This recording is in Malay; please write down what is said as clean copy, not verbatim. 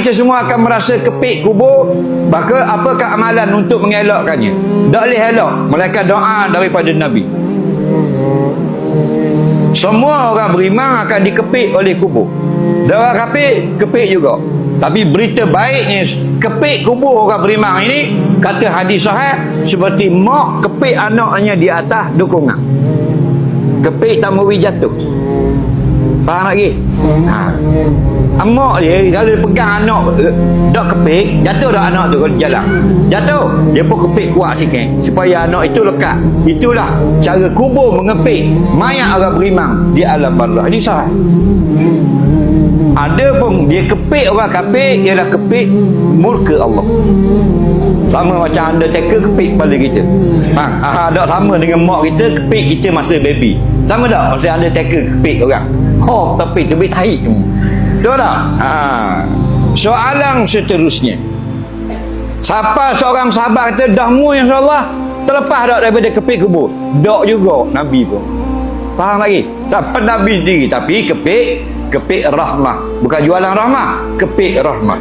kita semua akan merasa kepik kubur. Maka apakah amalan untuk mengelakkannya? Tak boleh elak melainkan doa daripada Nabi. Semua orang beriman akan dikepik oleh kubur. Dan orang kafir kepik juga. Tapi berita baiknya, kepik kubur orang beriman ini, kata hadis sahih, seperti mak kepik anaknya di atas dukungan. Kepik tak mau jatuh. Faham lagi? Mak dia kalau dia pegang anak dak kepik, jatuh dak anak tu kalau jalan. Jatuh, dia pun kepik kuat sikit supaya anak itu lekat. Itulah cara kubur mengepik mayat orang beriman di alam barzakh. Ini sahih. Ada pun dia kepik orang kafir, ialah kepik murka Allah. Sama macam undertaker kepik kepala kita. Tak sama dengan mak kita kepik kita masa baby. Sama tak masa undertaker kepik orang. Tapi tu tahi. Betul tak? Soalan seterusnya. Siapa seorang sahabat kata dah mu insya-Allah terlepas dak daripada kepik kubur. Dak juga Nabi pun. Faham lagi? Siapa Nabi sendiri tapi kepik rahmah. Bukan jualan rahmah, kepik rahmah.